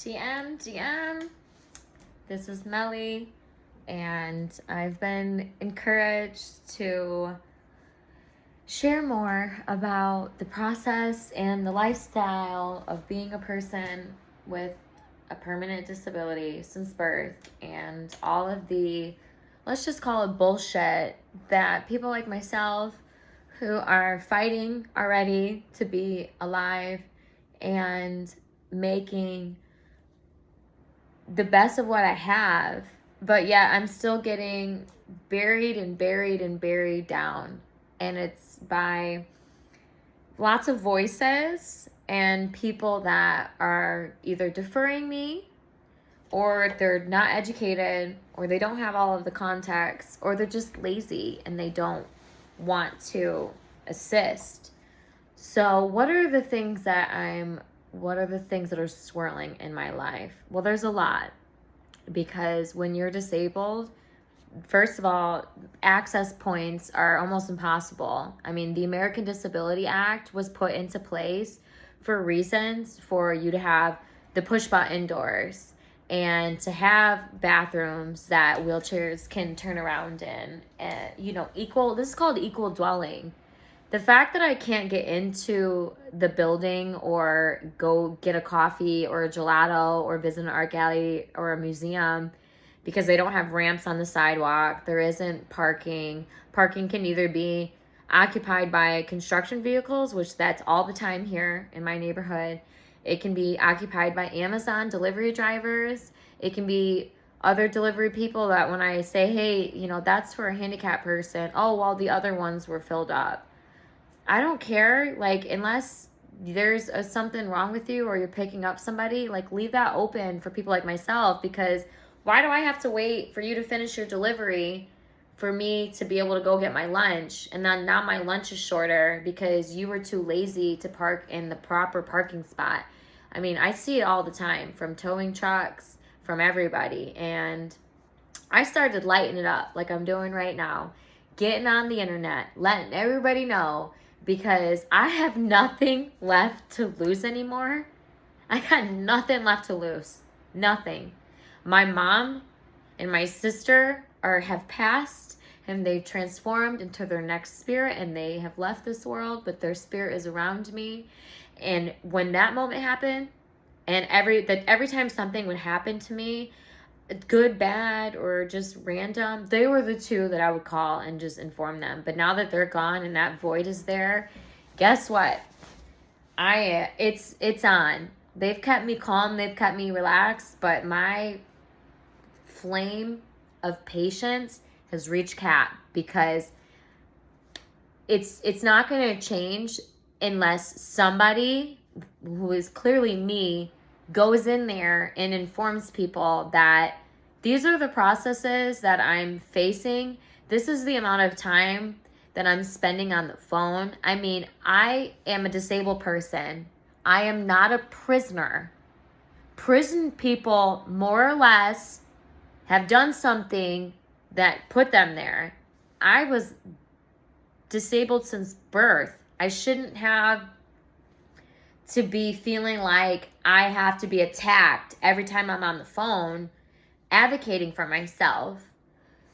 GM. This is Meli, and I've been encouraged to share more about the process and the lifestyle of being a person with a permanent disability since birth, and all of the, let's just call it bullshit, that people like myself who are fighting already to be alive and making the best of what I have, but yet I'm still getting buried down. And it's by lots of voices and people that are either deferring me, or they're not educated, or they don't have all of the context, or they're just lazy and they don't want to assist. So what are the things that are swirling in my life? Well, there's a lot, because when you're disabled, first of all, access points are almost impossible. I mean, the American Disability Act was put into place for reasons for you to have the push button doors and to have bathrooms that wheelchairs can turn around in. This is called equal dwelling. The fact that I can't get into the building or go get a coffee or a gelato or visit an art gallery or a museum because they don't have ramps on the sidewalk, there isn't parking. Parking can either be occupied by construction vehicles, which that's all the time here in my neighborhood. It can be occupied by Amazon delivery drivers. It can be other delivery people that when I say, hey, that's for a handicapped person, oh, well, the other ones were filled up. I don't care, unless there's something wrong with you or you're picking up somebody, leave that open for people like myself, because why do I have to wait for you to finish your delivery for me to be able to go get my lunch, and then now my lunch is shorter because you were too lazy to park in the proper parking spot? I mean, I see it all the time from towing trucks, from everybody, and I started lighting it up like I'm doing right now, getting on the internet, letting everybody know, because I have nothing left to lose anymore. I got nothing left to lose. Nothing. My mom and my sister have passed, and they've transformed into their next spirit, and they have left this world, but their spirit is around me. And when that moment happened, and every time something would happen to me, good, bad, or just random, they were the two that I would call and just inform them. But now that they're gone and that void is there, guess what? It's on. They've kept me calm, they've kept me relaxed, but my flame of patience has reached cap, because it's not going to change unless somebody, who is clearly me, goes in there and informs people that these are the processes that I'm facing. This is the amount of time that I'm spending on the phone. I mean, I am a disabled person. I am not a prisoner. Prison people, more or less, have done something that put them there. I was disabled since birth. I shouldn't have to be feeling like I have to be attacked every time I'm on the phone advocating for myself.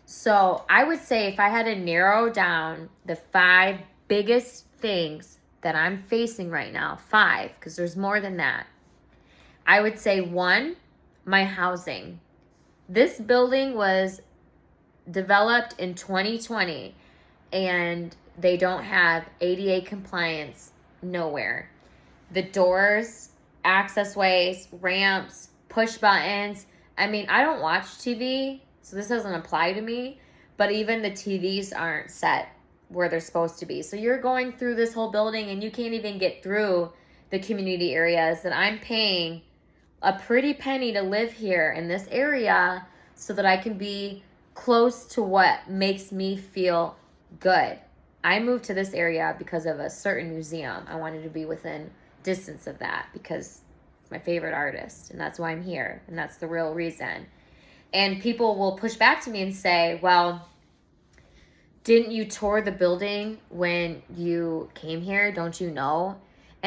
So I would say, if I had to narrow down the 5 biggest things that I'm facing right now, 5, because there's more than that, I would say 1, my housing. This building was developed in 2020, and they don't have ADA compliance nowhere. The doors, access ways, ramps, push buttons. I mean, I don't watch TV, so this doesn't apply to me, but even the TVs aren't set where they're supposed to be. So you're going through this whole building and you can't even get through the community areas that I'm paying a pretty penny to live here in this area, so that I can be close to what makes me feel good. I moved to this area because of a certain museum. I wanted to be within distance of that because it's my favorite artist, and that's why I'm here, and that's the real reason. And people will push back to me and say, well, didn't you tour the building when you came here? Don't you know?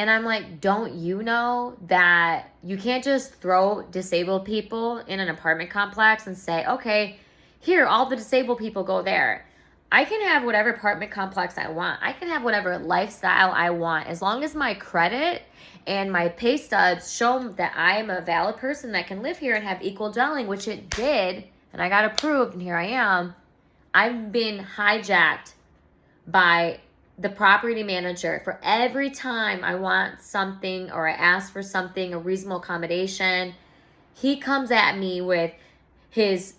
And I'm like, don't you know that you can't just throw disabled people in an apartment complex and say, okay, here, all the disabled people go there. I can have whatever apartment complex I want. I can have whatever lifestyle I want. As long as my credit and my pay stubs show that I am a valid person that can live here and have equal dwelling, which it did, and I got approved, and here I am. I've been hijacked by the property manager for every time I want something or I ask for something, a reasonable accommodation. He comes at me with his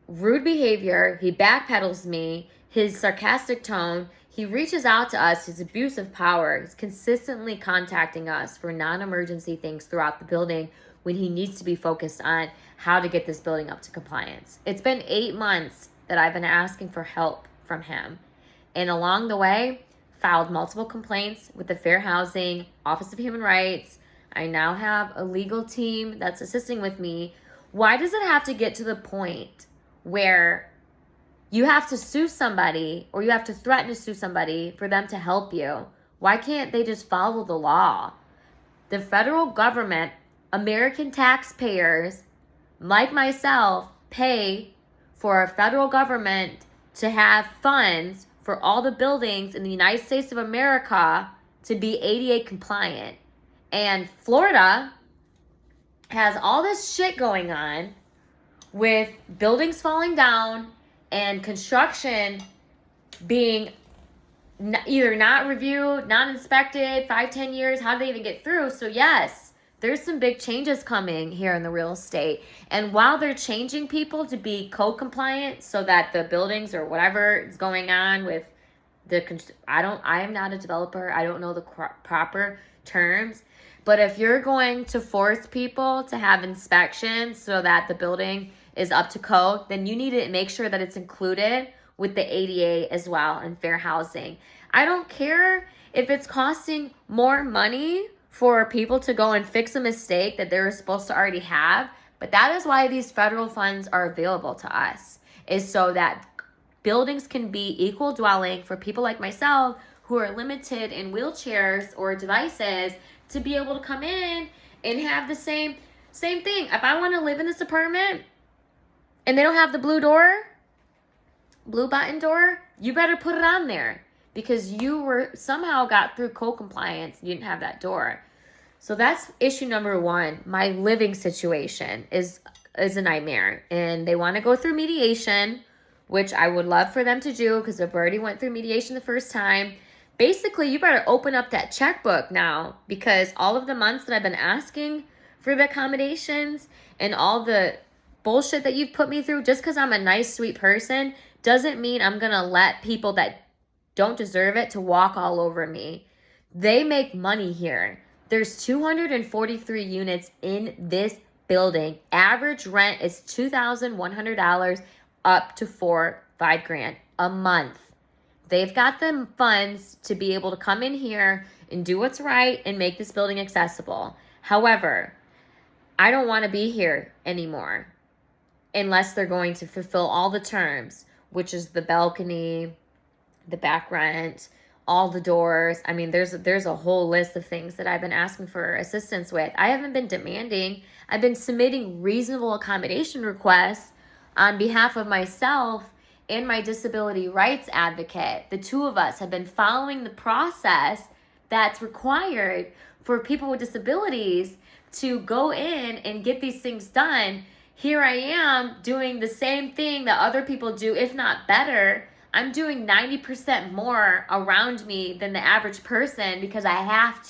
rude behavior. He backpedals me, his sarcastic tone. He reaches out to us, his abuse of power. He's consistently contacting us for non-emergency things throughout the building when he needs to be focused on how to get this building up to compliance. It's been 8 months that I've been asking for help from him. And along the way, filed multiple complaints with the Fair Housing, Office of Human Rights. I now have a legal team that's assisting with me. Why does it have to get to the point where you have to sue somebody or you have to threaten to sue somebody for them to help you? Why can't they just follow the law? The federal government, American taxpayers, like myself, pay for a federal government to have funds for all the buildings in the United States of America to be ADA compliant. And Florida has all this shit going on with buildings falling down and construction being either not reviewed, not inspected, 5-10 years. How do they even get through? So yes, there's some big changes coming here in the real estate. And while they're changing people to be code compliant so that the buildings or whatever is going on with I am not a developer. I don't know the proper terms. But if you're going to force people to have inspections so that the building is up to code, then you need to make sure that it's included with the ADA as well and fair housing. I don't care if it's costing more money for people to go and fix a mistake that they were supposed to already have. But that is why these federal funds are available to us, is so that buildings can be equal dwelling for people like myself who are limited in wheelchairs or devices to be able to come in and have the same thing. If I want to live in this apartment and they don't have the blue button door, you better put it on there because you were somehow got through code compliance. You didn't have that door. So that's issue number one. My living situation is a nightmare, and they want to go through mediation, which I would love for them to do because I've already went through mediation the first time. Basically, you better open up that checkbook now, because all of the months that I've been asking for the accommodations and all the bullshit that you've put me through, just because I'm a nice, sweet person, doesn't mean I'm going to let people that don't deserve it to walk all over me. They make money here. There's 243 units in this building. Average rent is $2,100 up to $5,000 a month. They've got the funds to be able to come in here and do what's right and make this building accessible. However, I don't want to be here anymore unless they're going to fulfill all the terms, which is the balcony, the back rent, all the doors. I mean, there's a whole list of things that I've been asking for assistance with. I haven't been demanding. I've been submitting reasonable accommodation requests on behalf of myself and my disability rights advocate. The two of us have been following the process that's required for people with disabilities to go in and get these things done. Here I am doing the same thing that other people do, if not better. I'm doing 90% more around me than the average person because I have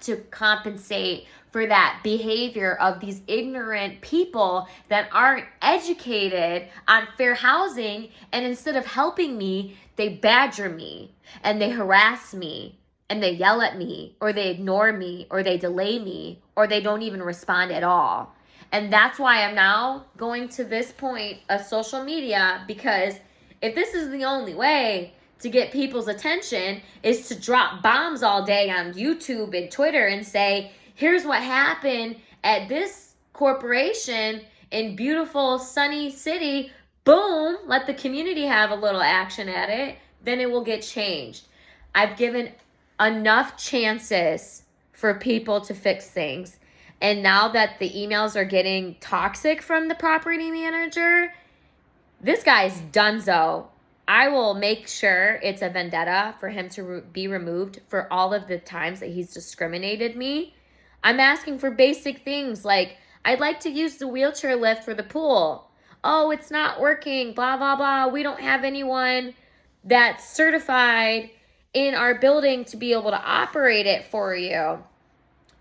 to compensate for that behavior of these ignorant people that aren't educated on fair housing, and instead of helping me, they badger me and they harass me and they yell at me, or they ignore me, or they delay me, or they don't even respond at all. And that's why I'm now going to this point of social media, because if this is the only way to get people's attention is to drop bombs all day on YouTube and Twitter and say, here's what happened at this corporation in beautiful sunny city, boom, let the community have a little action at it, then it will get changed. I've given enough chances for people to fix things. And now that the emails are getting toxic from the property manager, this guy's donezo. I will make sure it's a vendetta for him to be removed for all of the times that he's discriminated me. I'm asking for basic things like, I'd like to use the wheelchair lift for the pool. Oh, it's not working, blah, blah, blah. We don't have anyone that's certified in our building to be able to operate it for you.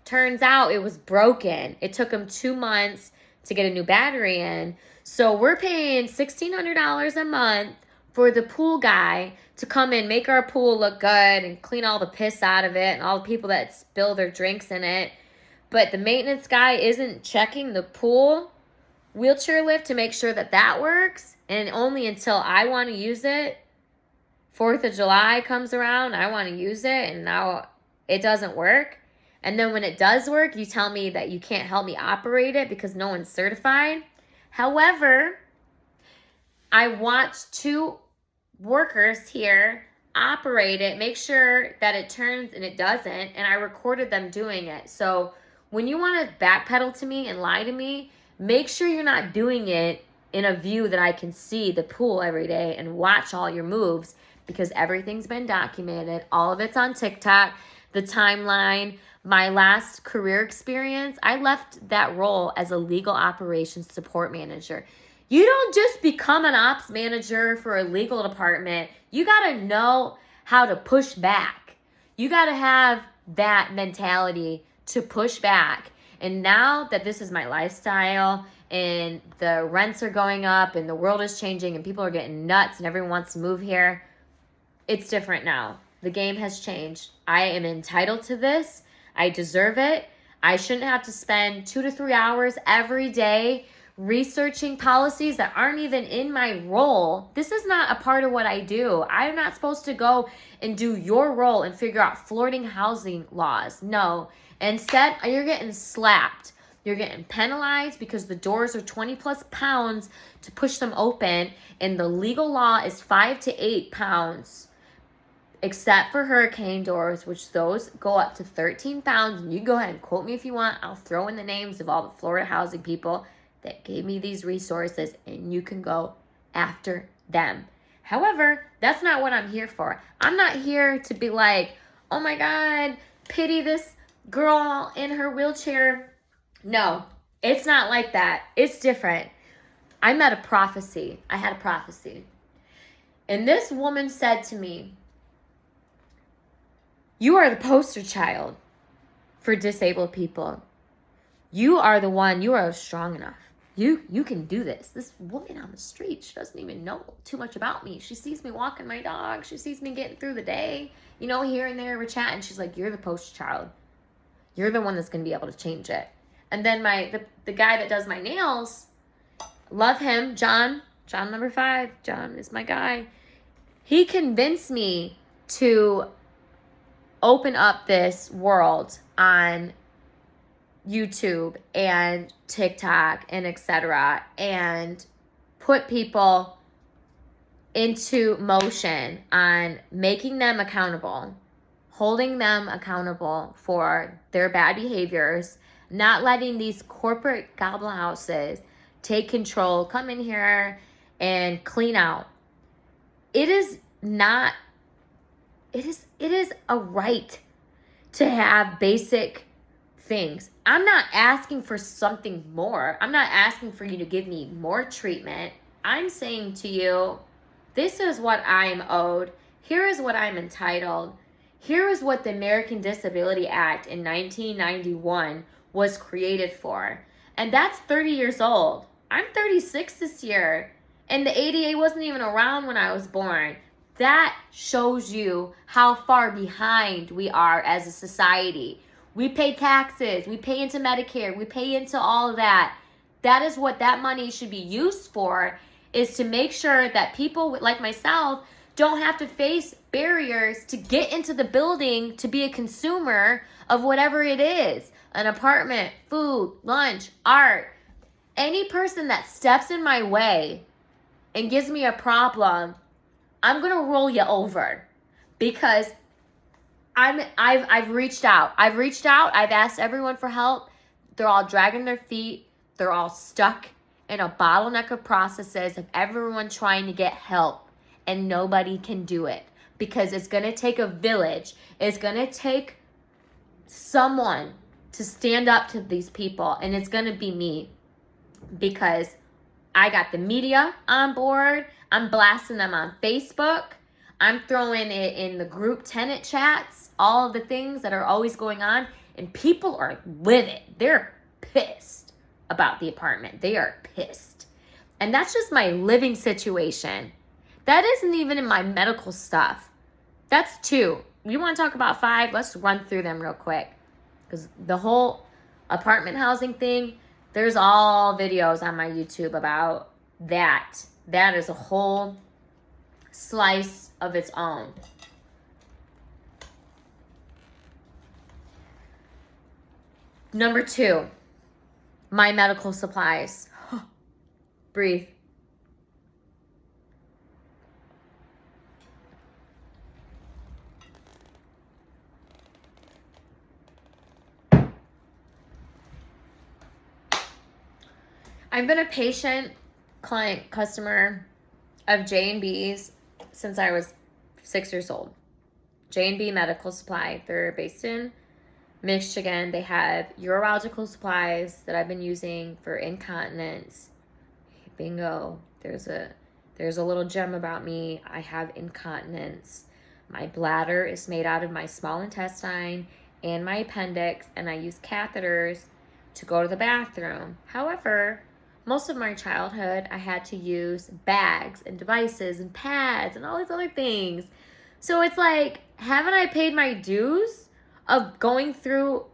Turns out it was broken. It took him 2 months to get a new battery in. So we're paying $1,600 a month for the pool guy to come in, make our pool look good and clean all the piss out of it and all the people that spill their drinks in it. But the maintenance guy isn't checking the pool wheelchair lift to make sure that that works. And only until I want to use it, 4th of July comes around, I want to use it, and now it doesn't work. And then when it does work, you tell me that you can't help me operate it because no one's certified. However, I watched 2 workers here operate it, make sure that it turns and it doesn't, and I recorded them doing it. So when you want to backpedal to me and lie to me, make sure you're not doing it in a view that I can see the pool every day and watch all your moves, because everything's been documented. All of it's on TikTok, the timeline. My last career experience, I left that role as a legal operations support manager. You don't just become an ops manager for a legal department. You got to know how to push back. You got to have that mentality to push back. And now that this is my lifestyle and the rents are going up and the world is changing and people are getting nuts and everyone wants to move here, it's different now. The game has changed. I am entitled to this. I deserve it. I shouldn't have to spend 2 to 3 hours every day researching policies that aren't even in my role. This is not a part of what I do. I'm not supposed to go and do your role and figure out floating housing laws. No. Instead, you're getting slapped. You're getting penalized because the doors are 20 plus pounds to push them open, and the legal law is 5 to 8 pounds. Except for hurricane doors, which those go up to 13 pounds. And you can go ahead and quote me if you want. I'll throw in the names of all the Florida housing people that gave me these resources, and you can go after them. However, that's not what I'm here for. I'm not here to be like, oh my God, pity this girl in her wheelchair. No, it's not like that. It's different. I had a prophecy. And this woman said to me, you are the poster child for disabled people. You are the one, you are strong enough. You can do this. This woman on the street, she doesn't even know too much about me. She sees me walking my dog. She sees me getting through the day. You know, here and there we're chatting. She's like, you're the poster child. You're the one that's going to be able to change it. And then the guy that does my nails, love him, John number 5. John is my guy. He convinced me to open up this world on YouTube and TikTok and etc. and put people into motion on making them accountable, holding them accountable for their bad behaviors, not letting these corporate gobble houses take control, come in here and clean out. It is a right to have basic things. I'm not asking for something more. I'm not asking for you to give me more treatment. I'm saying to you, this is what I'm owed. Here is what I'm entitled. Here is what the American Disability Act in 1991 was created for. And that's 30 years old. I'm 36 this year. And the ADA wasn't even around when I was born. That shows you how far behind we are as a society. We pay taxes, we pay into Medicare, we pay into all of that. That is what that money should be used for, is to make sure that people like myself don't have to face barriers to get into the building to be a consumer of whatever it is. An apartment, food, lunch, art. Any person that steps in my way and gives me a problem, I'm going to roll you over, because I've reached out. I've asked everyone for help. They're all dragging their feet. They're all stuck in a bottleneck of processes of everyone trying to get help, and nobody can do it because it's going to take a village. It's going to take someone to stand up to these people, and it's going to be me, because I got the media on board. I'm blasting them on Facebook. I'm throwing it in the group tenant chats, all of the things that are always going on, and people are livid. They're pissed about the apartment. They are pissed. And that's just my living situation. That isn't even in my medical stuff. That's 2. You want to talk about 5? Let's run through them real quick. Because the whole apartment housing thing, there's all videos on my YouTube about that. That is a whole slice of its own. Number 2, my medical supplies. Breathe. I've been a patient, client, customer of J&B's since I was 6 years old. J&B Medical Supply. They're based in Michigan. They have urological supplies that I've been using for incontinence. Bingo. There's a little gem about me. I have incontinence. My bladder is made out of my small intestine and my appendix, and I use catheters to go to the bathroom. However, most of my childhood, I had to use bags and devices and pads and all these other things. So it's like, haven't I paid my dues of going through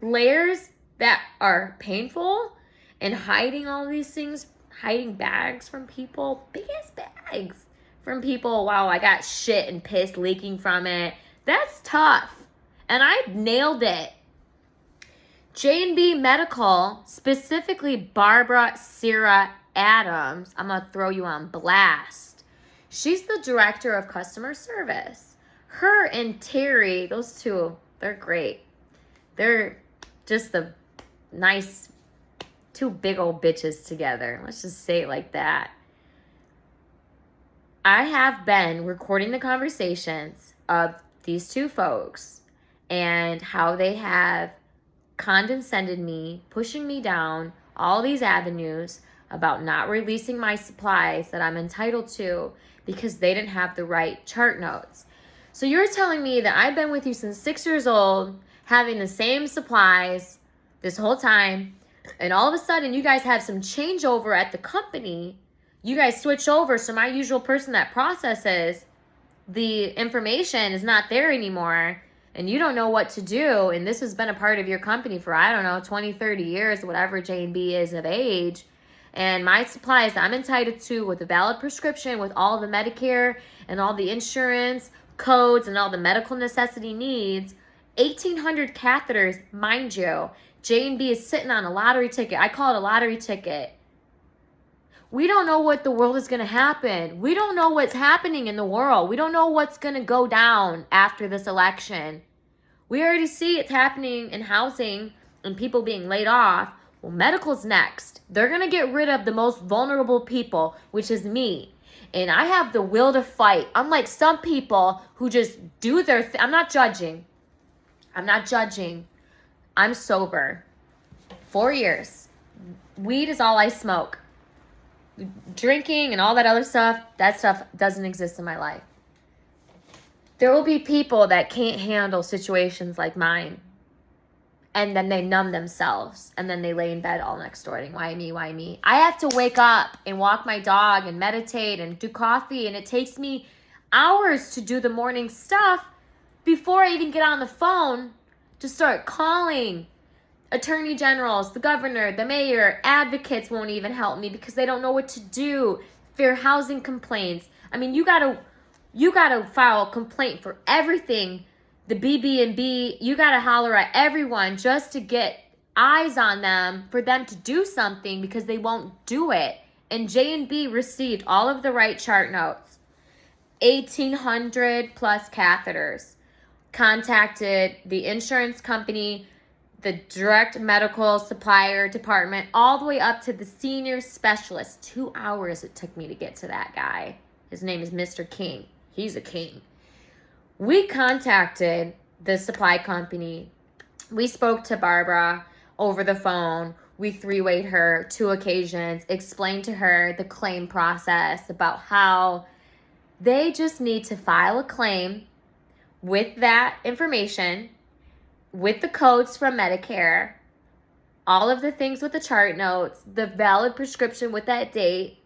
layers that are painful and hiding all these things, hiding bags from people, big ass bags from people while I got shit and piss leaking from it? That's tough. And I nailed it. J&B Medical, specifically Barbara Sierra Adams, I'm going to throw you on blast. She's the director of customer service. Her and Terry, those two, they're great. They're just the nice 2 big old bitches together. Let's just say it like that. I have been recording the conversations of these 2 folks and how they have condescended me, pushing me down all these avenues about not releasing my supplies that I'm entitled to because they didn't have the right chart notes. So you're telling me that I've been with you since 6 years old, having the same supplies this whole time, and all of a sudden you guys have some changeover at the company. You guys switch over, so my usual person that processes the information is not there anymore, and you don't know what to do, and this has been a part of your company for, I don't know, 20, 30 years, whatever J&B is of age, and my supplies I'm entitled to with a valid prescription, with all the Medicare and all the insurance codes and all the medical necessity needs, 1,800 catheters, mind you. J&B is sitting on a lottery ticket. I call it a lottery ticket. We don't know what the world is going to happen. We don't know what's happening in the world. We don't know what's going to go down after this election. We already see it's happening in housing and people being laid off. Well, medical's next. They're going to get rid of the most vulnerable people, which is me. And I have the will to fight. Unlike some people who just do their thing. I'm not judging. I'm sober. 4 years. Weed is all I smoke. Drinking and all that other stuff, that stuff doesn't exist in my life. There will be people that can't handle situations like mine. And then they numb themselves. And then they lay in bed all next door. Why me? Why me? I have to wake up and walk my dog and meditate and do coffee. And it takes me hours to do the morning stuff before I even get on the phone to start calling attorney generals, the governor, the mayor. Advocates won't even help me because they don't know what to do. Fair housing complaints. I mean, you gotta file a complaint for everything. The BB&B, you gotta holler at everyone just to get eyes on them for them to do something because they won't do it. And J&B received all of the right chart notes. 1,800 plus catheters. contacted the insurance company, the direct medical supplier department, all the way up to the senior specialist. 2 hours it took me to get to that guy. His name is Mr. King. He's a king. We contacted the supply company. We spoke to Barbara over the phone. We three-wayed her 2 occasions, explained to her the claim process about how they just need to file a claim with that information, with the codes from Medicare, all of the things with the chart notes, the valid prescription with that date,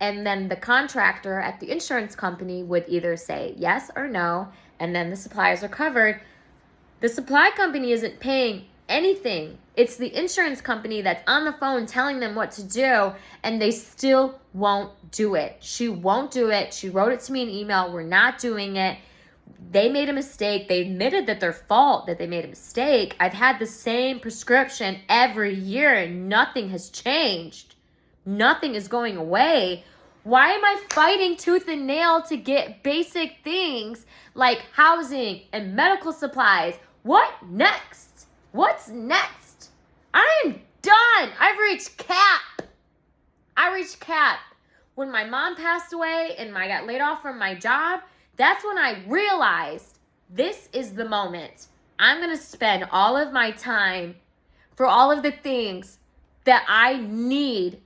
and then the contractor at the insurance company would either say yes or no, and then the supplies are covered. The supply company isn't paying anything. It's the insurance company that's on the phone telling them what to do, and they still won't do it. She won't do it. She wrote it to me in email. We're not doing it. They made a mistake. They admitted that their fault, that they made a mistake. I've had the same prescription every year and nothing has changed. Nothing is going away. Why am I fighting tooth and nail to get basic things like housing and medical supplies? What next? What's next? I am done. I've reached cap. I reached cap. When my mom passed away and I got laid off from my job, that's when I realized this is the moment. I'm going to spend all of my time for all of the things that I need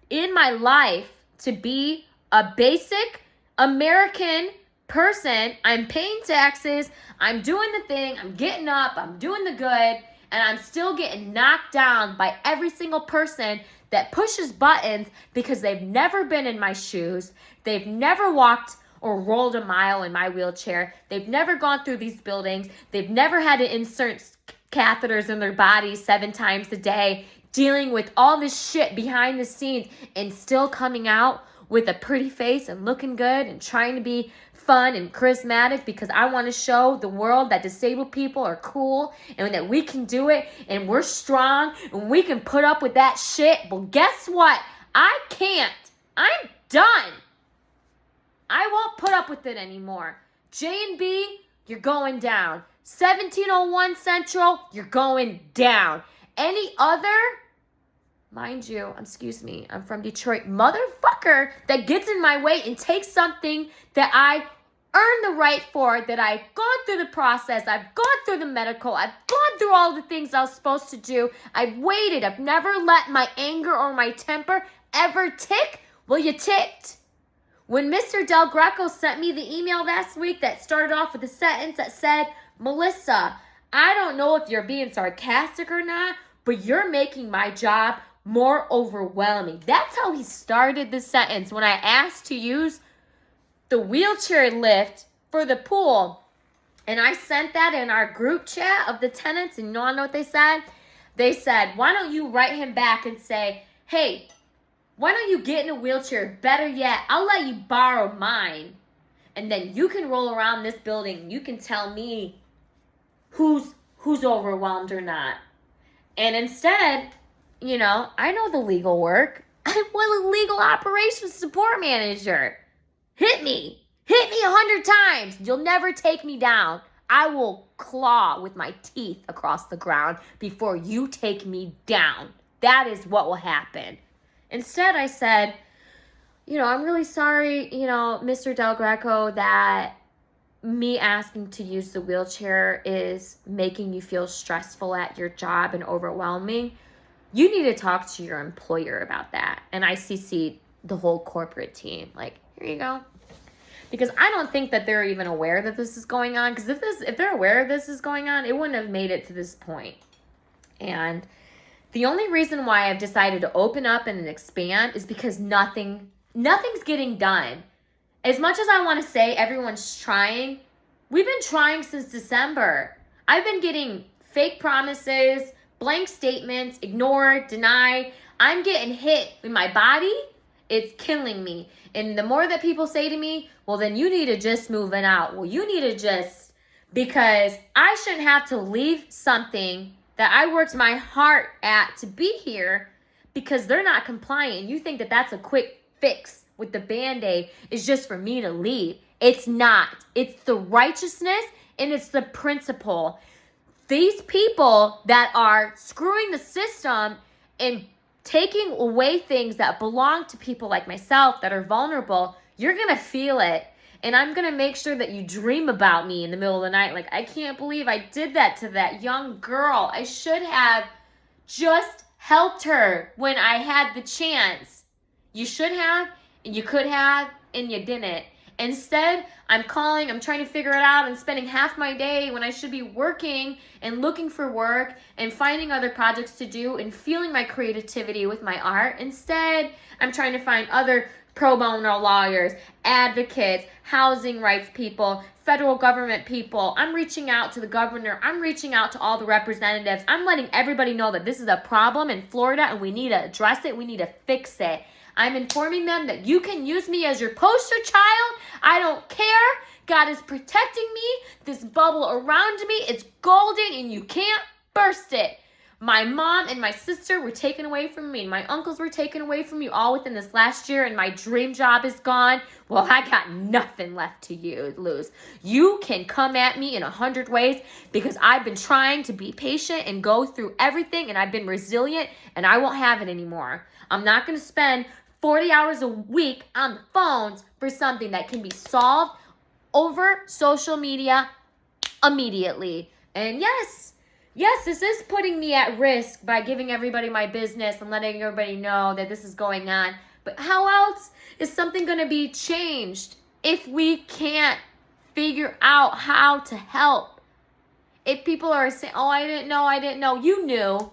in my life to be a basic American person. I'm paying taxes. I'm doing the thing. I'm getting up. I'm doing the good. And I'm still getting knocked down by every single person that pushes buttons because they've never been in my shoes. They've never walked or rolled a mile in my wheelchair. They've never gone through these buildings. They've never had to insert catheters in their bodies 7 times a day, dealing with all this shit behind the scenes and still coming out with a pretty face and looking good and trying to be fun and charismatic because I want to show the world that disabled people are cool and that we can do it and we're strong and we can put up with that shit. Well, guess what? I can't. I'm done. I won't put up with it anymore. J&B, you're going down. 1701 Central, you're going down. Any other, mind you, excuse me, I'm from Detroit, motherfucker that gets in my way and takes something that I earned the right for, that I've gone through the process, I've gone through the medical, I've gone through all the things I was supposed to do, I've waited, I've never let my anger or my temper ever tick. Well, you ticked. When Mr. Del Greco sent me the email last week that started off with a sentence that said, Melissa, I don't know if you're being sarcastic or not, but you're making my job more overwhelming. That's how he started the sentence when I asked to use the wheelchair lift for the pool. And I sent that in our group chat of the tenants, and you want to know what they said? They said, why don't you write him back and say, hey, why don't you get in a wheelchair? Better yet, I'll let you borrow mine. And then you can roll around this building. You can tell me who's overwhelmed or not. And instead, you know, I know the legal work. I'm a legal operations support manager. Hit me 100 times. You'll never take me down. I will claw with my teeth across the ground before you take me down. That is what will happen. Instead, I said, you know, I'm really sorry, you know, Mr. Del Greco, that me asking to use the wheelchair is making you feel stressful at your job and overwhelming. You need to talk to your employer about that. And I CC'd the whole corporate team. Like, here you go. Because I don't think that they're even aware that this is going on. Because if they're aware of this is going on, it wouldn't have made it to this point. And the only reason why I've decided to open up and expand is because nothing's getting done. As much as I want to say everyone's trying, we've been trying since December. I've been getting fake promises, blank statements, ignored, denied. I'm getting hit in my body. It's killing me. And the more that people say to me, well, then you need to just move it out. Well, you need to just, because I shouldn't have to leave something that I worked my heart at to be here because they're not compliant. You think that that's a quick fix with the Band-Aid is just for me to leave. It's not. It's the righteousness And it's the principle. These people that are screwing the system and taking away things that belong to people like myself that are vulnerable, you're going to feel it. And I'm going to make sure that you dream about me in the middle of the night. Like, I can't believe I did that to that young girl. I should have just helped her when I had the chance. You should have, and you could have, and you didn't. Instead, I'm calling, I'm trying to figure it out, and spending half my day when I should be working and looking for work and finding other projects to do and feeling my creativity with my art. Instead, I'm trying to find other pro bono lawyers, advocates, housing rights people, federal government people. I'm reaching out to the governor. I'm reaching out to all the representatives. I'm letting everybody know that this is a problem in Florida and we need to address it. We need to fix it. I'm informing them that you can use me as your poster child. I don't care. God is protecting me. This bubble around me is golden and you can't burst it. My mom and my sister were taken away from me. My uncles were taken away from me all within this last year, and my dream job is gone. Well, I got nothing left to lose. You can come at me in 100 ways because I've been trying to be patient and go through everything, and I've been resilient, and I won't have it anymore. I'm not going to spend 40 hours a week on the phones for something that can be solved over social media immediately. And yes, this is putting me at risk by giving everybody my business and letting everybody know that this is going on. But how else is something going to be changed if we can't figure out how to help? If people are saying, oh, I didn't know, you knew.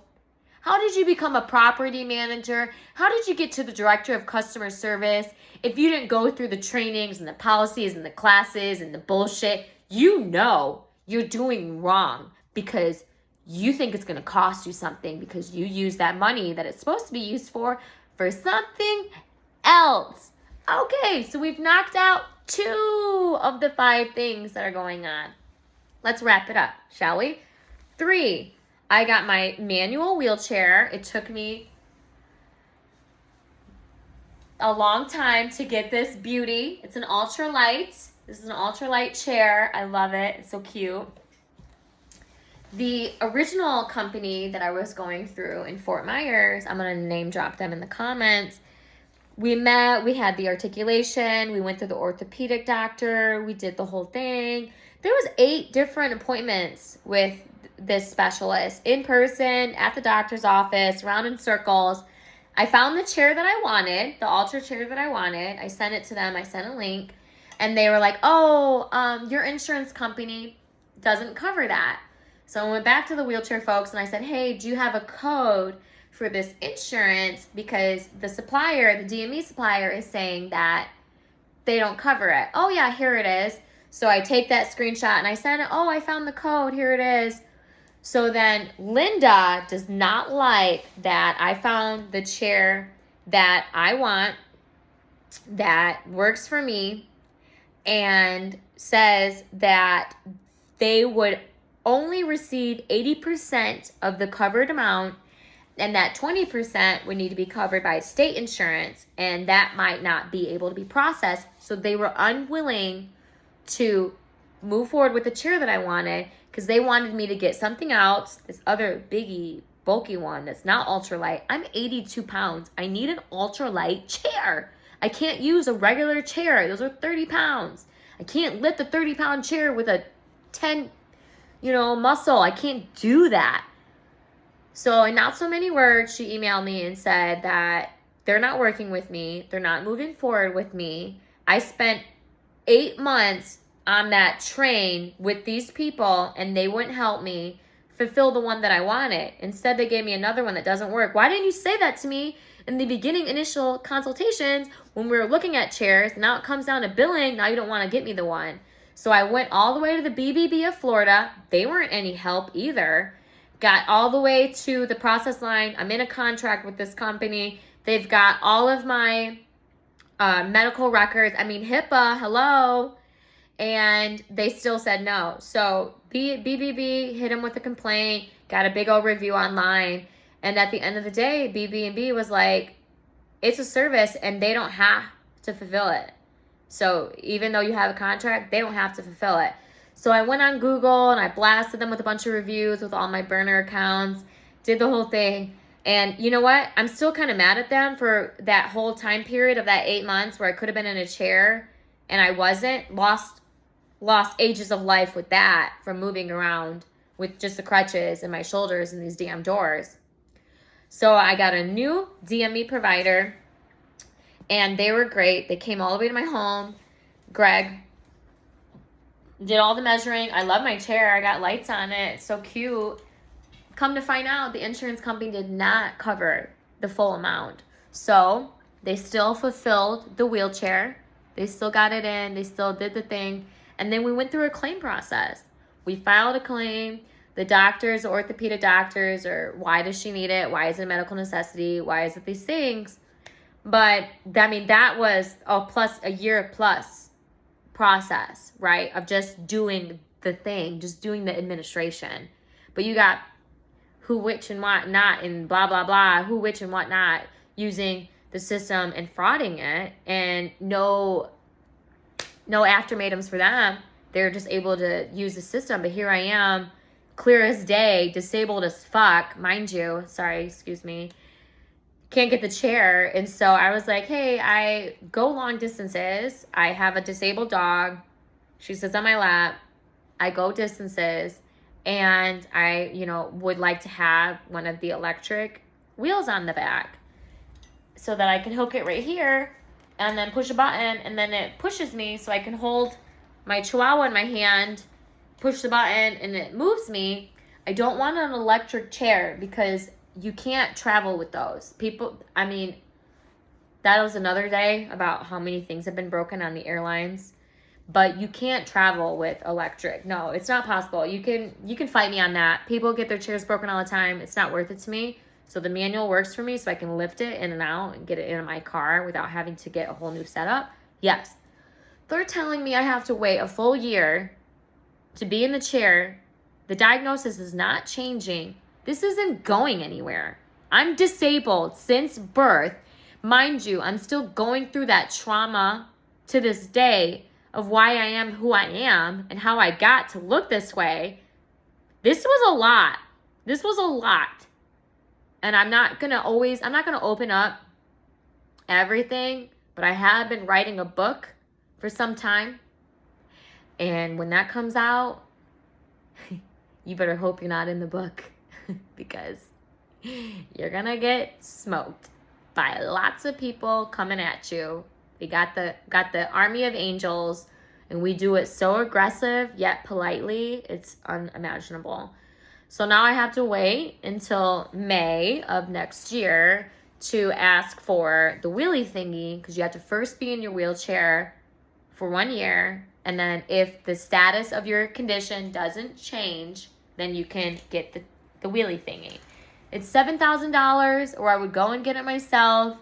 How did you become a property manager? How did you get to the director of customer service? If you didn't go through the trainings and the policies and the classes and the bullshit, you know you're doing wrong because you think it's going to cost you something because you use that money that it's supposed to be used for something else. Okay, so we've knocked out 2 of the 5 things that are going on. Let's wrap it up, shall we? 3, I got my manual wheelchair. It took me a long time to get this beauty. It's an ultralight. This is an ultralight chair. I love it. It's so cute. The original company that I was going through in Fort Myers, I'm going to name drop them in the comments. We met, we had the articulation, we went to the orthopedic doctor, we did the whole thing. There was 8 different appointments with this specialist in person, at the doctor's office, round in circles. I found the chair that I wanted, the ultra chair that I wanted. I sent it to them, I sent a link, and they were like, your insurance company doesn't cover that. So I went back to the wheelchair folks and I said, hey, do you have a code for this insurance? Because the supplier, the DME supplier, is saying that they don't cover it. Oh, yeah, here it is. So I take that screenshot and I send it. Oh, I found the code. Here it is. So then Linda does not like that I found the chair that I want, that works for me, and says that they would only receive 80% of the covered amount, and that 20% would need to be covered by state insurance, and that might not be able to be processed. So they were unwilling to move forward with the chair that I wanted because they wanted me to get something else, this other biggie, bulky one that's not ultralight. I'm 82 pounds. I need an ultralight chair. I can't use a regular chair. Those are 30 pounds. I can't lift a 30-pound chair with a 10 muscle. I can't do that. So in not so many words, she emailed me and said that they're not working with me. They're not moving forward with me. I spent 8 months on that train with these people and they wouldn't help me fulfill the one that I wanted. Instead, they gave me another one that doesn't work. Why didn't you say that to me in the beginning initial consultations when we were looking at chairs? Now it comes down to billing. Now you don't want to get me the one. So I went all the way to the BBB of Florida. They weren't any help either. Got all the way to the process line. I'm in a contract with this company. They've got all of my medical records. HIPAA, hello. And they still said no. So BBB hit them with a complaint, got a big old review online. And at the end of the day, BB&B was like, it's a service and they don't have to fulfill it. So even though you have a contract, they don't have to fulfill it. So I went on Google and I blasted them with a bunch of reviews with all my burner accounts, did the whole thing. And you know what? I'm still kind of mad at them for that whole time period of that 8 months where I could have been in a chair and I wasn't. Lost ages of life with that from moving around with just the crutches and my shoulders and these damn doors. So I got a new DME provider and they were great. They came all the way to my home. Greg did all the measuring. I love my chair. I got lights on it. It's so cute. Come to find out, the insurance company did not cover the full amount. So they still fulfilled the wheelchair. They still got it in. They still did the thing. And then we went through a claim process. We filed a claim. The doctors, orthopedic doctors, or why does she need it? Why is it a medical necessity? Why is it these things? But I mean, that was a year plus process, right? Of just doing the thing, just doing the administration. But you got who, which, and what not, and blah, blah, blah, who, which, and what not, using the system and frauding it, and no aftermatums for them. They're just able to use the system. But here I am, clear as day, disabled as fuck, mind you. Sorry, excuse me. Can't get the chair. And so I was like, hey, I go long distances. I have a disabled dog. She sits on my lap. I go distances. And I, would like to have one of the electric wheels on the back so that I can hook it right here and then push a button, and then it pushes me so I can hold my chihuahua in my hand, push the button, and it moves me. I don't want an electric chair because you can't travel with those. That was another day about how many things have been broken on the airlines. But you can't travel with electric. No, it's not possible. You can fight me on that. People get their chairs broken all the time. It's not worth it to me. So the manual works for me, so I can lift it in and out and get it in my car without having to get a whole new setup. Yes. They're telling me I have to wait a full year to be in the chair. The diagnosis is not changing. This isn't going anywhere. I'm disabled since birth. Mind you, I'm still going through that trauma to this day of why I am who I am and how I got to look this way. This was a lot. And I'm not going to open up everything, but I have been writing a book for some time. And when that comes out, you better hope you're not in the book because you're going to get smoked by lots of people coming at you. We got the army of angels, and we do it so aggressive yet politely. It's unimaginable. So now I have to wait until May of next year to ask for the wheelie thingy, because you have to first be in your wheelchair for 1 year. And then if the status of your condition doesn't change, then you can get the wheelie thingy. It's $7,000, or I would go and get it myself.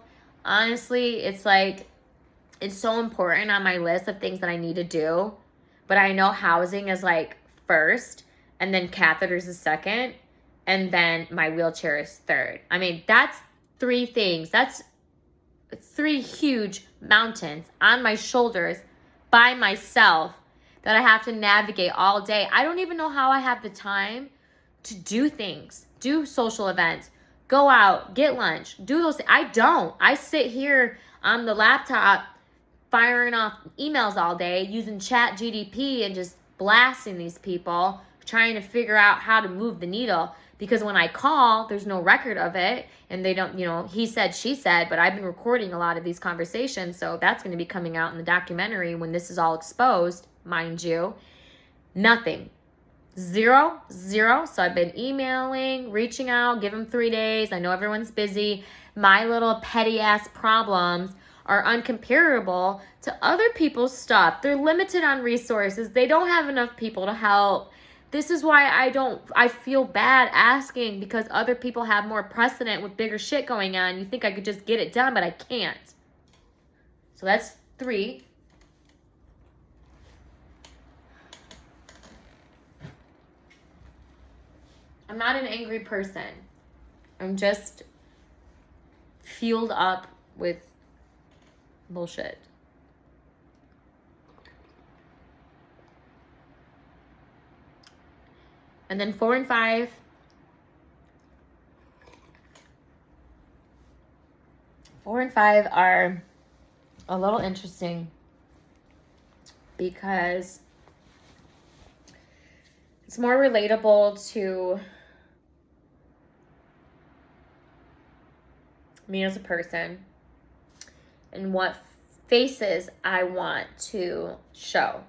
Honestly, it's so important on my list of things that I need to do. But I know housing is first, and then catheters is second, and then my wheelchair is third. That's 3 things. That's 3 huge mountains on my shoulders by myself that I have to navigate all day. I don't even know how I have the time to do things, do social events, go out, get lunch, do those things. I don't. I sit here on the laptop firing off emails all day, using Chat GDP and just blasting these people, trying to figure out how to move the needle. Because when I call, there's no record of it, and they don't, he said, she said, but I've been recording a lot of these conversations, so that's going to be coming out in the documentary when this is all exposed, mind you. Nothing. Zero. So I've been emailing, reaching out, give them 3 days. I know everyone's busy. My little petty ass problems are uncomparable to other people's stuff. They're limited on resources. They don't have enough people to help. This is why I feel bad asking, because other people have more precedent with bigger shit going on. You think I could just get it done, but I can't. So that's 3. I'm not an angry person. I'm just fueled up with bullshit. And then 4 and 5. 4 and 5 are a little interesting because it's more relatable to me as a person and what faces I want to show.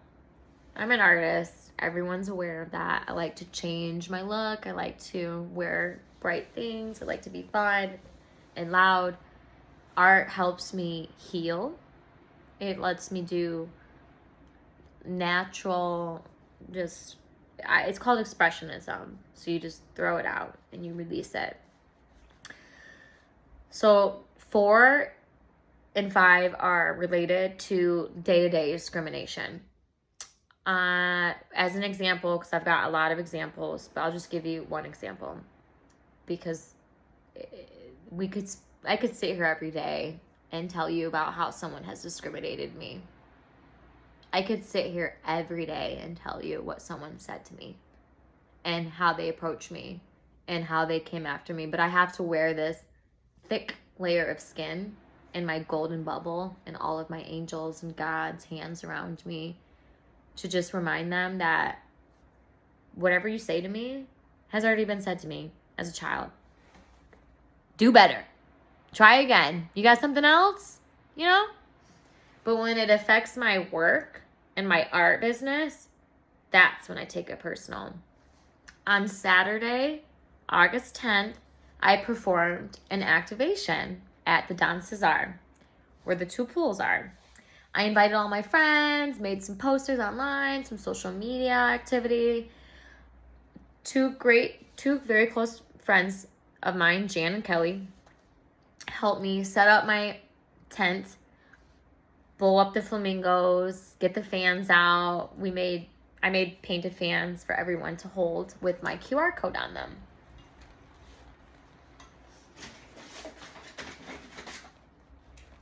I'm an artist. Everyone's aware of that. I like to change my look. I like to wear bright things. I like to be fun and loud. Art helps me heal. It lets me do natural, it's called expressionism. So you just throw it out and you release it. So 4 and 5 are related to day-to-day discrimination. As an example, because I've got a lot of examples, but I'll just give you one example because I could sit here every day and tell you about how someone has discriminated me. I could sit here every day and tell you what someone said to me and how they approached me and how they came after me, but I have to wear this thick layer of skin and my golden bubble and all of my angels and God's hands around me to just remind them that whatever you say to me has already been said to me as a child. Do better. Try again. You got something else? You know? But when it affects my work and my art business, that's when I take it personal. On Saturday, August 10th, I performed an activation at the Don Cesar, where the 2 pools are. I invited all my friends, made some posters online, some social media activity. 2 very close friends of mine, Jan and Kelly, helped me set up my tent, blow up the flamingos, get the fans out. I made painted fans for everyone to hold with my QR code on them.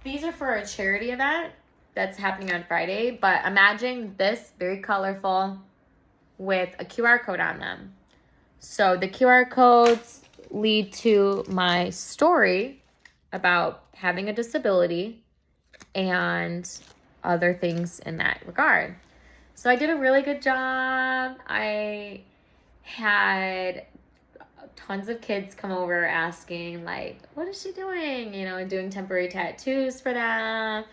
These are for a charity event that's happening on Friday, but imagine this, very colorful, with a QR code on them. So the QR codes lead to my story about having a disability and other things in that regard. So I did a really good job. I had tons of kids come over asking, like, what is she doing? You know, doing temporary tattoos for them.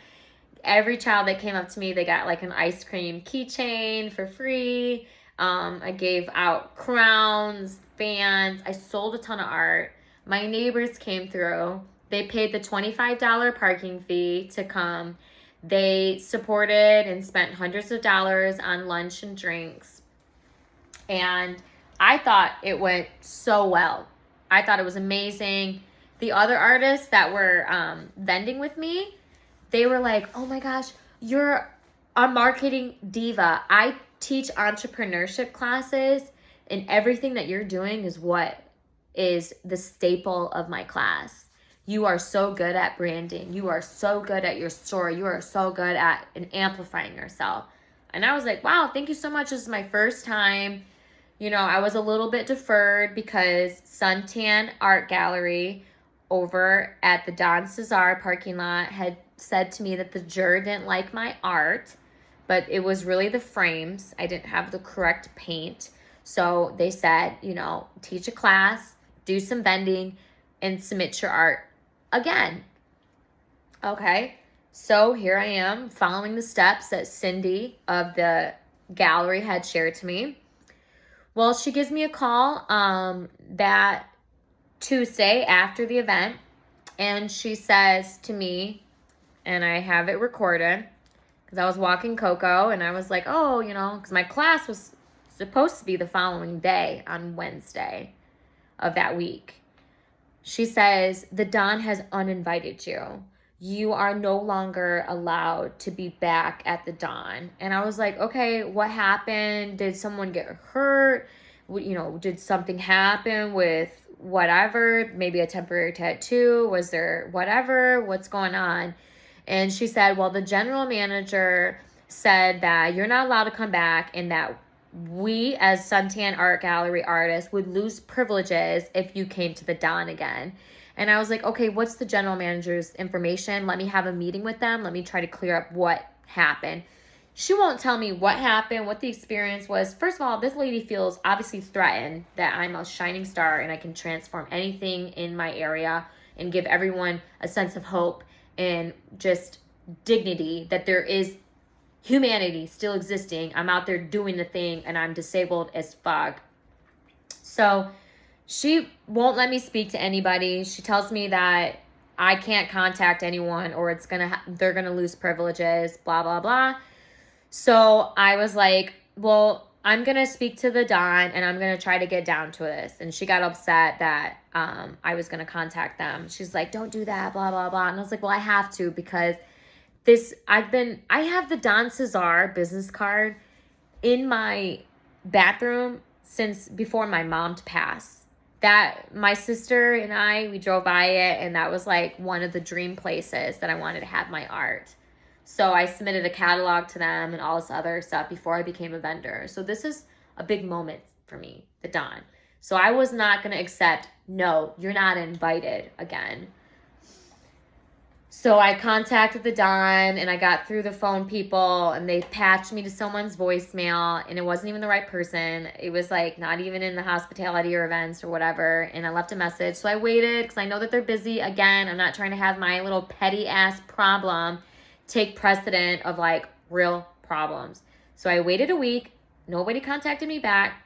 Every child that came up to me, they got like an ice cream keychain for free. I gave out crowns, fans. I sold a ton of art. My neighbors came through. They paid the $25 parking fee to come. They supported and spent hundreds of dollars on lunch and drinks. And I thought it went so well. I thought it was amazing. The other artists that were vending with me, they were like, oh my gosh, you're a marketing diva. I teach entrepreneurship classes, and everything that you're doing is what is the staple of my class. You are so good at branding. You are so good at your story. You are so good at amplifying yourself. And I was like, wow, thank you so much. This is my first time. You know, I was a little bit deferred because Suntan Art Gallery over at the Don Cesar parking lot had said to me that the juror didn't like my art, but it was really the frames. I didn't have the correct paint. So they said, you know, teach a class, do some vending, and submit your art again. Okay, so here I am following the steps that Cindy of the gallery had shared to me. Well, she gives me a call that Tuesday after the event, and she says to me, and I have it recorded, because I was walking Coco, and I was like, oh, you know, because my class was supposed to be the following day on Wednesday of that week. She says, the Don has uninvited you. You are no longer allowed to be back at the Don. And I was like, okay, what happened? Did someone get hurt? You know, did something happen with whatever? Maybe a temporary tattoo? Was there whatever? What's going on? And she said, well, the general manager said that you're not allowed to come back and that we as suntan art gallery artists would lose privileges if you came to the Don again. And I was like, okay, what's the general manager's information? Let me have a meeting with them. Let me try to clear up what happened. She won't tell me what happened, what the experience was. First of all, this lady feels obviously threatened that I'm a shining star and I can transform anything in my area and give everyone a sense of hope and just dignity, that there is humanity still existing. I'm out there doing the thing and I'm disabled as fuck. So she won't let me speak to anybody. She tells me that I can't contact anyone or they're gonna lose privileges, blah, blah, blah. So I was like, well, I'm gonna speak to the Don and I'm gonna try to get down to this. And she got upset that I was gonna contact them. She's like, don't do that, blah, blah, blah. And I was like, well, I have to, because I have the Don Cesar business card in my bathroom since before my mom passed. That my sister and we drove by it, and that was like one of the dream places that I wanted to have my art. So I submitted a catalog to them and all this other stuff before I became a vendor. So this is a big moment for me, the Don. So I was not going to accept, no, you're not invited again. So I contacted the Don and I got through the phone people and they patched me to someone's voicemail and it wasn't even the right person. It was like not even in the hospitality or events or whatever. And I left a message. So I waited because I know that they're busy. Again, I'm not trying to have my little petty ass problem take precedent of like real problems. So I waited a week. Nobody contacted me back.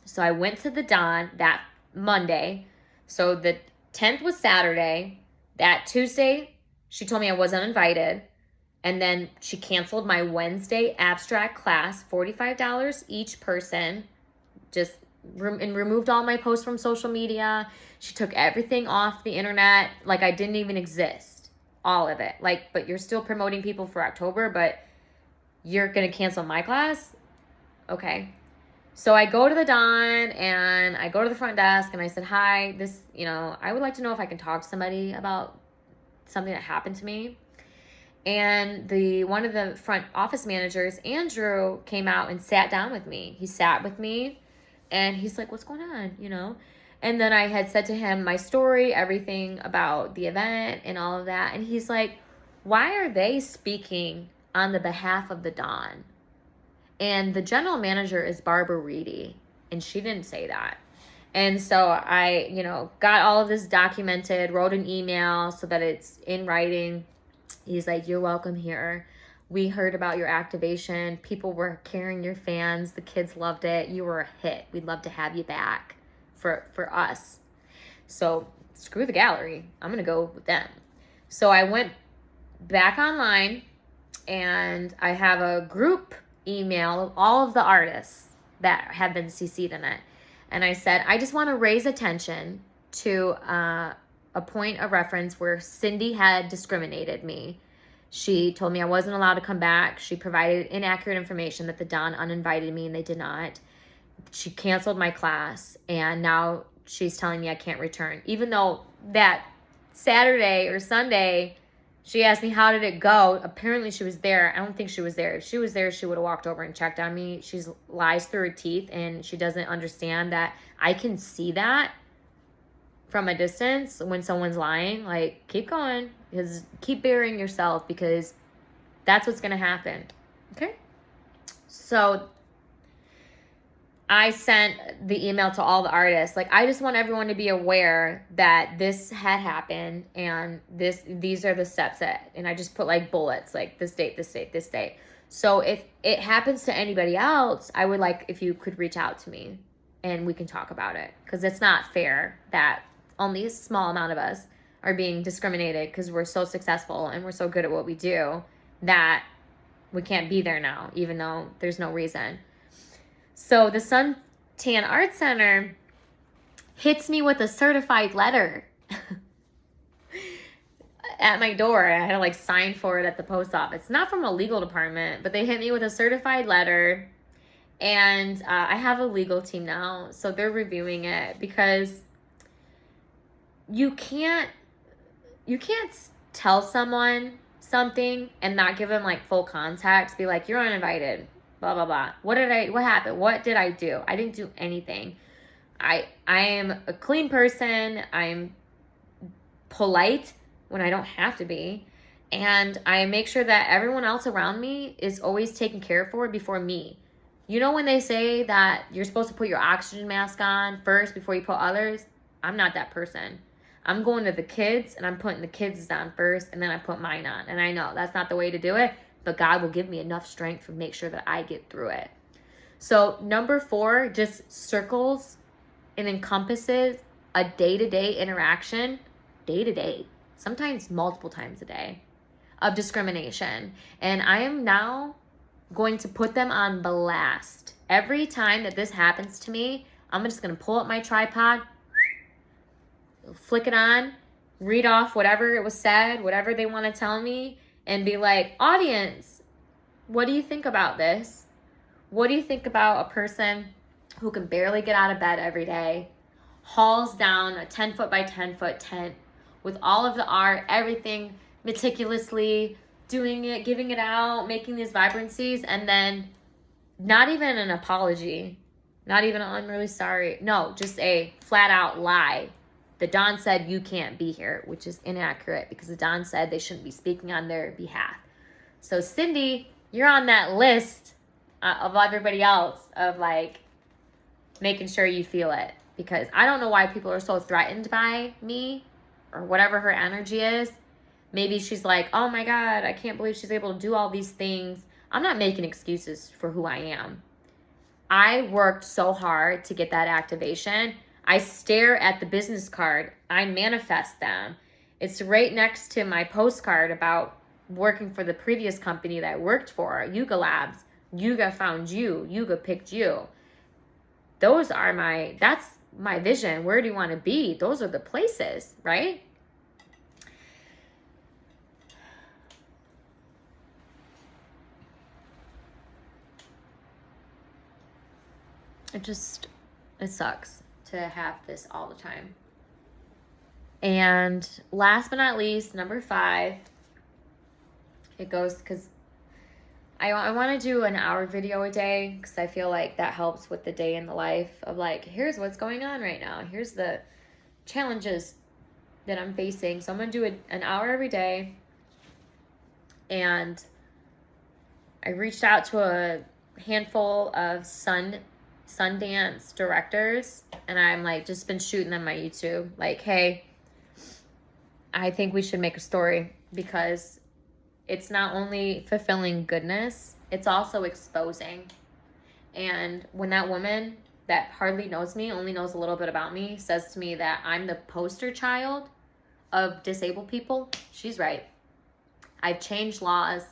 So I went to the Don that Monday. So the 10th was Saturday. That Tuesday, she told me I was uninvited. And then she canceled my Wednesday abstract class, $45 each person, and removed all my posts from social media. She took everything off the internet like I didn't even exist, all of it. Like, but you're still promoting people for October, but you're going to cancel my class? Okay. So I go to the Don and I go to the front desk and I said, hi, I would like to know if I can talk to somebody about something that happened to me. And one of the front office managers, Andrew, came out and sat down with me. He sat with me and he's like, what's going on? And then I had said to him my story, everything about the event and all of that. And he's like, why are they speaking on the behalf of the Don? And the general manager is Barbara Reedy, and she didn't say that. And so I, got all of this documented, wrote an email so that it's in writing. He's like, you're welcome here. We heard about your activation. People were carrying your fans. The kids loved it. You were a hit. We'd love to have you back for us. So screw the gallery. I'm going to go with them. So I went back online and I have a group email of all of the artists that have been CC'd in it. And I said, I just want to raise attention to a point of reference where Cindy had discriminated me. She told me I wasn't allowed to come back. She provided inaccurate information that the Don uninvited me and they did not. She canceled my class and now she's telling me I can't return. Even though that Saturday or Sunday, she asked me, how did it go? Apparently she was there. I don't think she was there. If she was there, she would have walked over and checked on me. She lies through her teeth and she doesn't understand that I can see that from a distance when someone's lying. Like, keep going. Because keep burying yourself because that's what's going to happen. Okay? So I sent the email to all the artists. Like, I just want everyone to be aware that this had happened and these are the steps and I just put like bullets, like this date, this date, this date. So if it happens to anybody else, I would like if you could reach out to me and we can talk about it, because it's not fair that only a small amount of us are being discriminated because we're so successful and we're so good at what we do that we can't be there now, even though there's no reason. So the Suntan Art Center hits me with a certified letter at my door. I had to like sign for it at the post office. Not from a legal department, but they hit me with a certified letter. And I have a legal team now, so they're reviewing it, because you can't tell someone something and not give them like full context. Be like, you're uninvited. blah, blah, blah. What happened? What did I do? I didn't do anything. I am a clean person. I'm polite when I don't have to be. And I make sure that everyone else around me is always taken care for before me. You know when they say that you're supposed to put your oxygen mask on first before you put others? I'm not that person. I'm going to the kids and I'm putting the kids on first and then I put mine on. And I know that's not the way to do it, but God will give me enough strength to make sure that I get through it. So number 4 just circles and encompasses a day-to-day interaction, day-to-day, sometimes multiple times a day, of discrimination. And I am now going to put them on blast. Every time that this happens to me, I'm just going to pull up my tripod, flick it on, read off whatever it was said, whatever they want to tell me, and be like, audience, what do you think about this? What do you think about a person who can barely get out of bed every day, hauls down a 10 foot by 10 foot tent with all of the art, everything meticulously, doing it, giving it out, making these vibrancies, and then not even an apology, not even an I'm really sorry. No, just a flat out lie. The Don said you can't be here, which is inaccurate because the Don said they shouldn't be speaking on their behalf. So Cindy, you're on that list of everybody else of like making sure you feel it, because I don't know why people are so threatened by me or whatever her energy is. Maybe she's like, oh my God, I can't believe she's able to do all these things. I'm not making excuses for who I am. I worked so hard to get that activation. I stare at the business card. I manifest them. It's right next to my postcard about working for the previous company that I worked for, Yuga Labs. Yuga found you. Yuga picked you. That's my vision. Where do you want to be? Those are the places, right? It sucks to have this all the time. And last but not least, number 5, it goes, because I want to do an hour video a day, because I feel like that helps with the day in the life of like, here's what's going on right now. Here's the challenges that I'm facing. So I'm going to do an hour every day. And I reached out to a handful of Sundance directors, and I'm like just been shooting them my YouTube like, hey, I think we should make a story, because it's not only fulfilling goodness, it's also exposing. And when that woman that hardly knows me, only knows a little bit about me, says to me that I'm the poster child of disabled people, she's right. I've changed laws.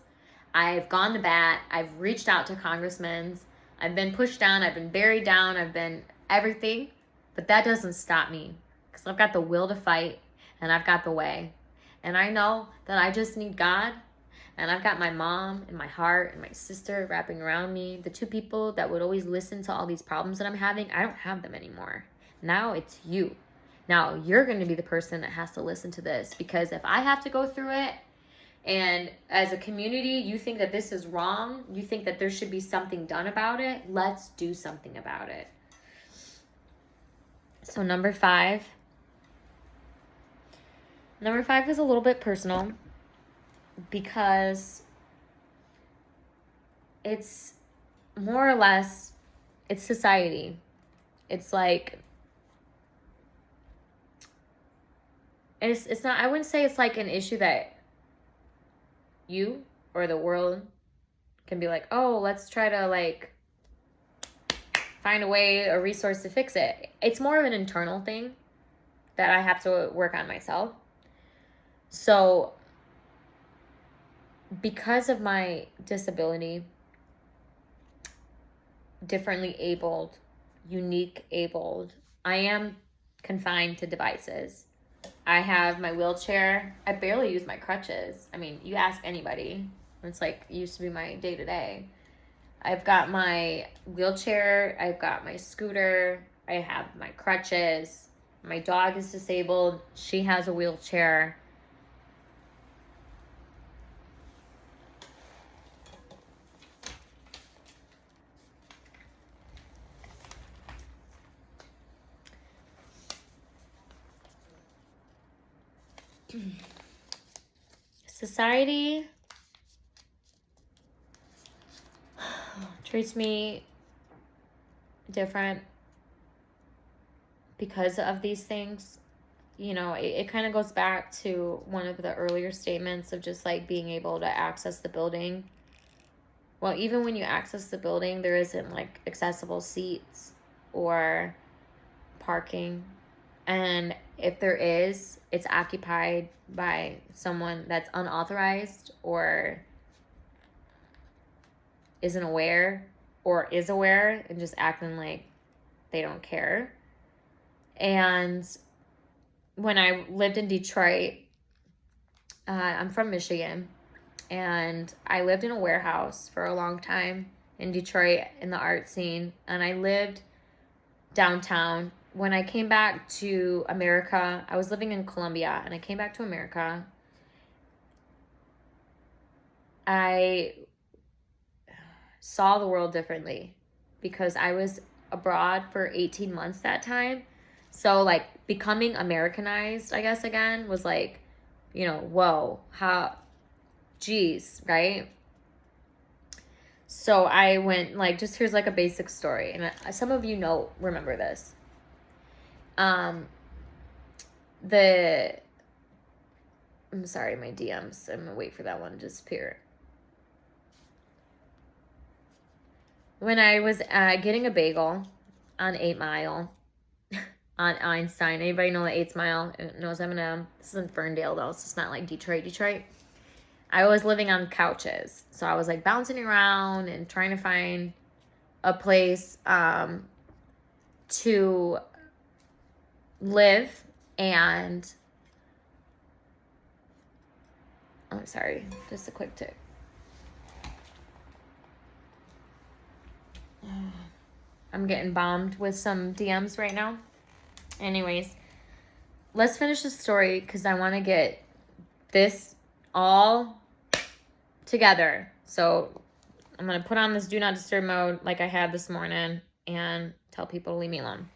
I've gone to bat. I've reached out to congressmen. I've been pushed down. I've been buried down. I've been everything. But that doesn't stop me, because I've got the will to fight and I've got the way. And I know that I just need God. And I've got my mom and my heart and my sister wrapping around me. The 2 people that would always listen to all these problems that I'm having, I don't have them anymore. Now it's you. Now you're going to be the person that has to listen to this, because if I have to go through it, and as a community, you think that this is wrong, you think that there should be something done about it, let's do something about it. So number 5 is a little bit personal, because it's more or less, it's society. It's like, it's not, I wouldn't say it's like an issue that you or the world can be like, oh, let's try to like find a way, a resource to fix it. It's more of an internal thing that I have to work on myself. So because of my disability, differently abled, unique abled, I am confined to devices. I have my wheelchair. I barely use my crutches. I mean, you ask anybody. It's like, it used to be my day-to-day. I've got my wheelchair. I've got my scooter. I have my crutches. My dog is disabled. She has a wheelchair. Society treats me different because of these things. You know, it kind of goes back to one of the earlier statements of just like being able to access the building. Well, even when you access the building, there isn't like accessible seats or parking. And if there is, it's occupied by someone that's unauthorized or isn't aware or is aware and just acting like they don't care. And when I lived in Detroit, I'm from Michigan, and I lived in a warehouse for a long time in Detroit in the art scene, and I lived downtown. When I came back to America, I was living in Colombia, and I came back to America. I saw the world differently because I was abroad for 18 months that time. So like becoming Americanized, I guess, again, was like, you know, whoa, how, geez, right? So I went like, just here's like a basic story. And some of you remember this. I'm sorry, my DMs, I'm gonna wait for that one to disappear. When I was getting a bagel on 8 Mile, on Einstein. Anybody know the 8 Mile? It knows this is in Ferndale though, so it's not like Detroit. I was living on couches. So I was like bouncing around and trying to find a place to live. And I'm sorry, just a quick tick. I'm getting bombed with some DMs right now. Anyways, let's finish the story because I want to get this all together. So I'm going to put on this do not disturb mode like I had this morning and tell people to leave me alone.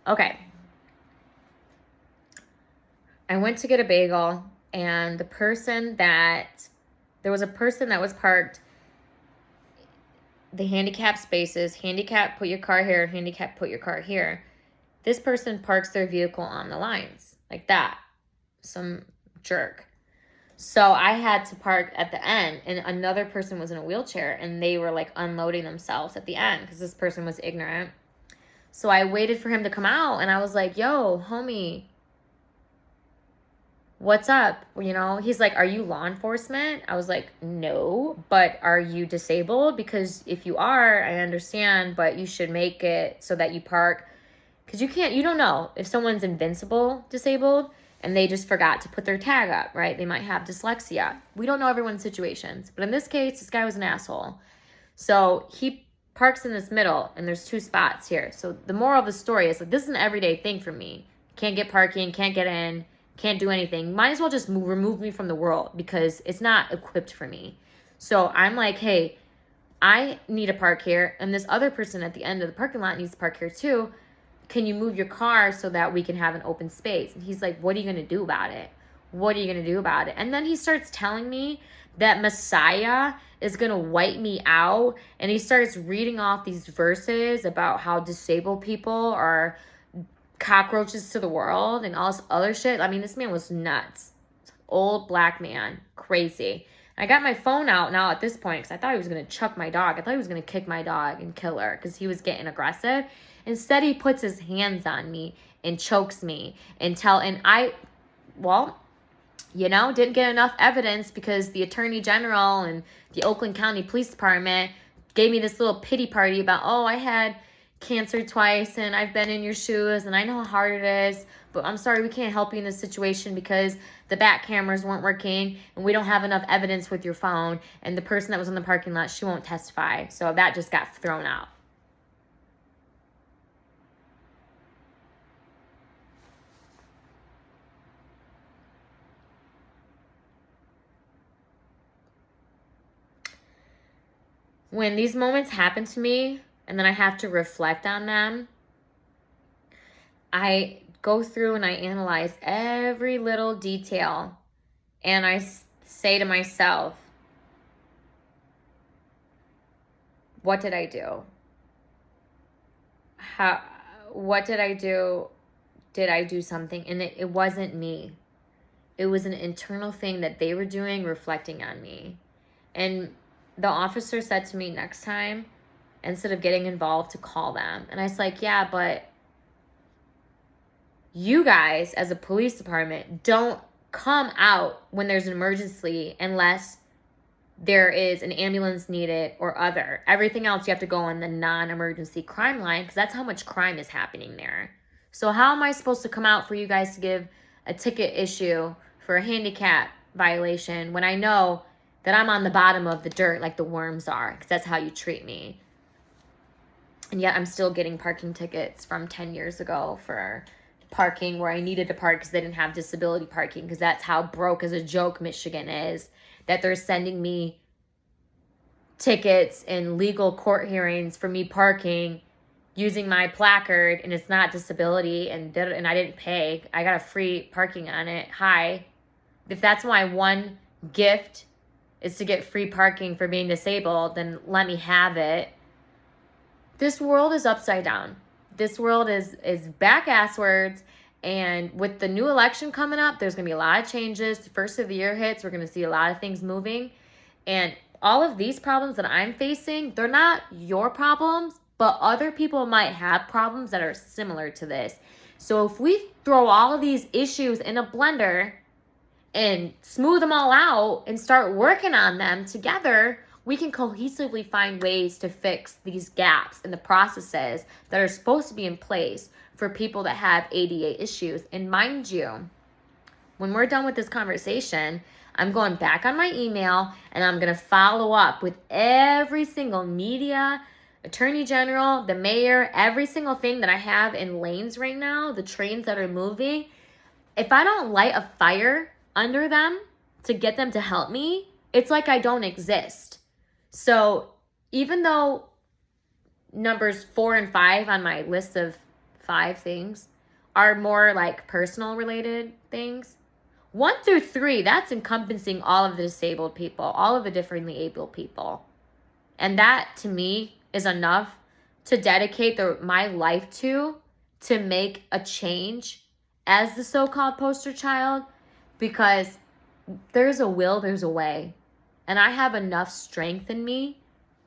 Okay. I went to get a bagel, and there was a person that was parked the handicap spaces. Handicap, put your car here. Handicap, put your car here. This person parks their vehicle on the lines like that. Some jerk. So I had to park at the end, and another person was in a wheelchair, and they were like unloading themselves at the end because this person was ignorant. So I waited for him to come out, and I was like, yo, homie, what's up? You know, he's like, are you law enforcement? I was like, no, but are you disabled? Because if you are, I understand, but you should make it so that you park. Because you don't know if someone's invincible disabled and they just forgot to put their tag up, right? They might have dyslexia. We don't know everyone's situations. But in this case, this guy was an asshole. So he parks in this middle, and there's 2 spots here. So the moral of the story is like, this is an everyday thing for me. Can't get parking, can't get in, can't do anything. Might as well just remove me from the world because it's not equipped for me. So I'm like, hey, I need to park here, and this other person at the end of the parking lot needs to park here too. Can you move your car so that we can have an open space? And he's like, what are you going to do about it? What are you going to do about it? And then he starts telling me that Messiah is going to wipe me out. And he starts reading off these verses about how disabled people are cockroaches to the world and all this other shit. I mean, this man was nuts. Old black man. Crazy. I got my phone out now at this point because I thought he was going to chuck my dog. I thought he was going to kick my dog and kill her because he was getting aggressive. Instead, he puts his hands on me and chokes me didn't get enough evidence because the Attorney General and the Oakland County Police Department gave me this little pity party about, oh, I had cancer twice and I've been in your shoes and I know how hard it is, but I'm sorry, we can't help you in this situation because the back cameras weren't working and we don't have enough evidence with your phone, and the person that was in the parking lot, she won't testify. So that just got thrown out. When these moments happen to me and then I have to reflect on them, I go through and I analyze every little detail, and I say to myself, what did I do? What did I do? Did I do something? And it wasn't me. It was an internal thing that they were doing, reflecting on me. And the officer said to me, next time, instead of getting involved, to call them. And I was like, yeah, but you guys as a police department don't come out when there's an emergency unless there is an ambulance needed or other. Everything else you have to go on the non-emergency crime line, because that's how much crime is happening there. So how am I supposed to come out for you guys to give a ticket issue for a handicap violation when I know that I'm on the bottom of the dirt like the worms are, because that's how you treat me? And yet I'm still getting parking tickets from 10 years ago for parking where I needed to park because they didn't have disability parking, because that's how broke as a joke Michigan is, that they're sending me tickets and legal court hearings for me parking using my placard, and it's not disability, and I didn't pay. I got a free parking on it. Hi. If that's my one gift is to get free parking for being disabled, then let me have it. This world is upside down. This world is back-asswards, and with the new election coming up, there's going to be a lot of changes. The first of the year hits, we're going to see a lot of things moving, and all of these problems that I'm facing, they're not your problems, but other people might have problems that are similar to this. So if we throw all of these issues in a blender and smooth them all out and start working on them together, we can cohesively find ways to fix these gaps in the processes that are supposed to be in place for people that have ADA issues. And mind you, when we're done with this conversation, I'm going back on my email and I'm going to follow up with every single media, attorney general, the mayor, every single thing that I have in lanes right now, the trains that are moving. If I don't light a fire under them to get them to help me, it's like I don't exist. So even though numbers 4 and 5 on my list of 5 things are more like personal related things, 1 through 3, that's encompassing all of the disabled people, all of the differently abled people. And that to me is enough to dedicate my life to make a change as the so-called poster child, because there's a will, there's a way. And I have enough strength in me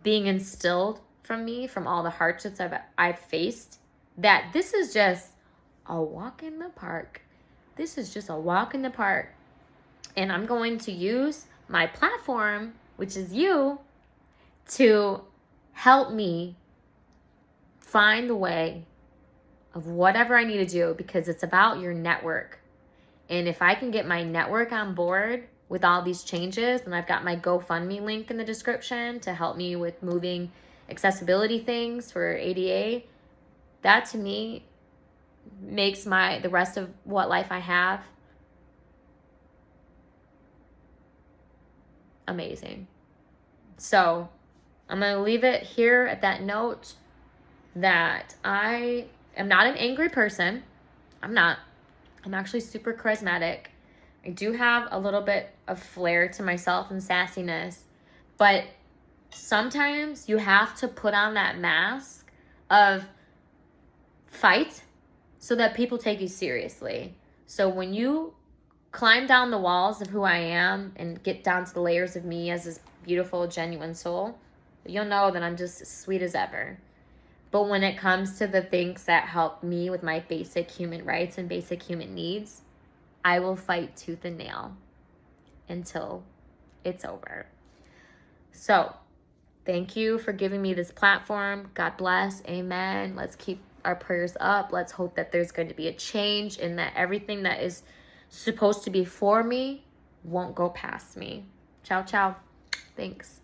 being instilled from me, from all the hardships I've faced, that this is just a walk in the park. This is just a walk in the park. And I'm going to use my platform, which is you, to help me find the way of whatever I need to do, because it's about your network. And if I can get my network on board with all these changes, and I've got my GoFundMe link in the description to help me with moving accessibility things for ADA, that to me makes the rest of what life I have amazing. So I'm going to leave it here at that note that I am not an angry person. I'm not. I'm actually super charismatic. I do have a little bit of flair to myself and sassiness, but sometimes you have to put on that mask of fight so that people take you seriously. So when you climb down the walls of who I am and get down to the layers of me as this beautiful, genuine soul, you'll know that I'm just as sweet as ever. But when it comes to the things that help me with my basic human rights and basic human needs, I will fight tooth and nail until it's over. So, thank you for giving me this platform. God bless. Amen. Let's keep our prayers up. Let's hope that there's going to be a change and that everything that is supposed to be for me won't go past me. Ciao, ciao. Thanks.